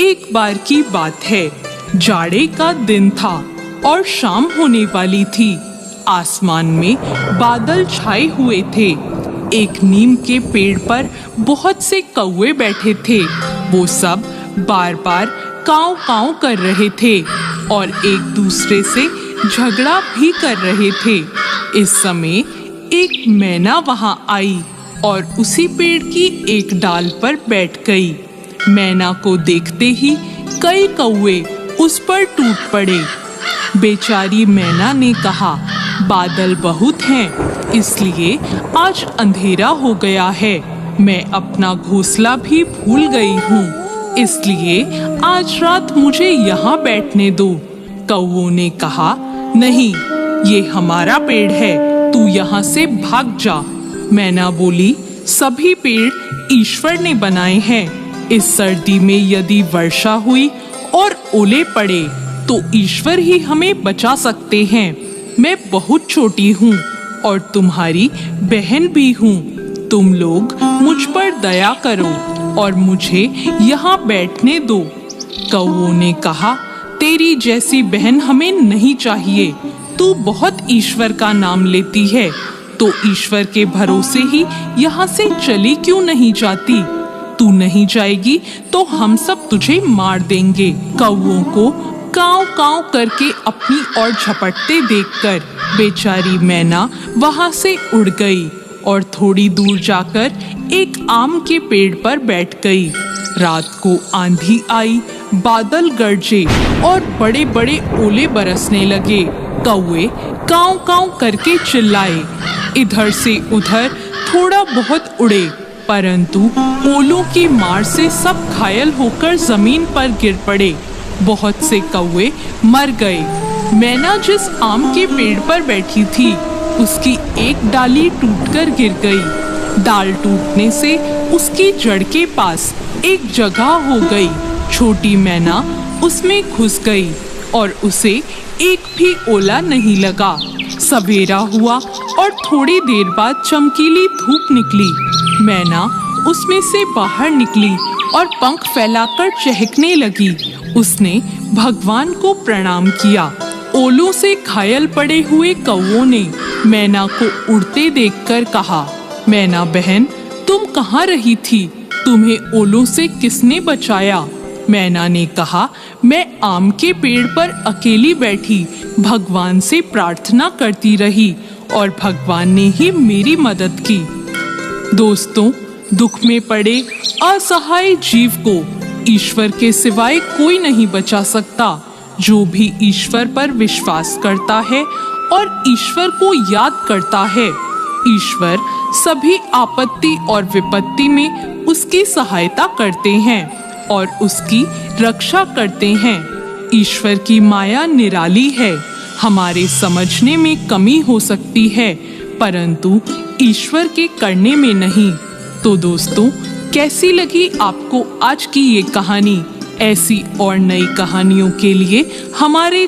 एक बार की बात है, जाड़े का दिन था और शाम होने वाली थी। आसमान में बादल छाए हुए थे। एक नीम के पेड़ पर बहुत से कौवे बैठे थे। वो सब बार बार काव काव कर रहे थे और एक दूसरे से झगड़ा भी कर रहे थे। इस समय एक मैना वहां आई और उसी पेड़ की एक डाल पर बैठ गई। मैना को देखते ही कई कौवे उस पर टूट पड़े। बेचारी मैना ने कहा, बादल बहुत हैं, इसलिए आज अंधेरा हो गया है। मैं अपना घोंसला भी भूल गई हूँ, इसलिए आज रात मुझे यहाँ बैठने दो। कौवों ने कहा, नहीं, ये हमारा पेड़ है, तू यहाँ से भाग जा। मैना बोली, सभी पेड़ ईश्वर ने बनाए हैं। इस सर्दी में यदि वर्षा हुई और ओले पड़े तो ईश्वर ही हमें बचा सकते हैं। मैं बहुत छोटी हूँ और तुम्हारी बहन भी हूँ। तुम लोग मुझ पर दया करो और मुझे यहाँ बैठने दो। कौवों ने कहा, तेरी जैसी बहन हमें नहीं चाहिए। तू बहुत ईश्वर का नाम लेती है, तो ईश्वर के भरोसे ही यहाँ से चली क्यों नहीं जाती? तू नहीं जाएगी तो हम सब तुझे मार देंगे। कौवों को काव काव करके अपनी ओर झपटते देखकर बेचारी मैना वहां से उड़ गई और थोड़ी दूर जाकर एक आम के पेड़ पर बैठ गई। रात को आंधी आई, बादल गरजे और बड़े बड़े ओले बरसने लगे। कौवे काव काव करके चिल्लाए। इधर से उधर थोड़ा बहुत उड़े, परंतु ओलों की मार से सब घायल होकर जमीन पर गिर पड़े। बहुत से कौवे मर गए। मैना जिस आम के पेड़ पर बैठी थी, उसकी एक डाली टूटकर गिर गई। डाल टूटने से उसकी जड़ के पास एक जगह हो गई। छोटी मैना उसमें घुस गई और उसे एक भी ओला नहीं लगा। सवेरा हुआ और थोड़ी देर बाद चमकीली धूप निकली। मैना उसमें से बाहर निकली और पंख फैलाकर चहकने लगी। उसने भगवान को प्रणाम किया। ओलों से घायल पड़े हुए कौवों ने मैना को उड़ते देखकर कहा, मैना बहन, तुम कहाँ रही थी? तुम्हें ओलों से किसने बचाया? मैना ने कहा, मैं आम के पेड़ पर अकेली बैठी भगवान से प्रार्थना करती रही और भगवान ने ही मेरी मदद की। दोस्तों, दुख में पड़े असहाय जीव को ईश्वर के सिवाय कोई नहीं बचा सकता। जो भी ईश्वर पर विश्वास करता है और ईश्वर को याद करता है, ईश्वर सभी आपत्ति और विपत्ति में उसकी सहायता करते हैं और उसकी रक्षा करते हैं। ईश्वर की माया निराली है। हमारे समझने में कमी हो सकती है, परंतु ईश्वर के करने में नहीं। तो दोस्तों, कैसी लगी आपको आज की ये कहानी? ऐसी और नई कहानियों के लिए हमारे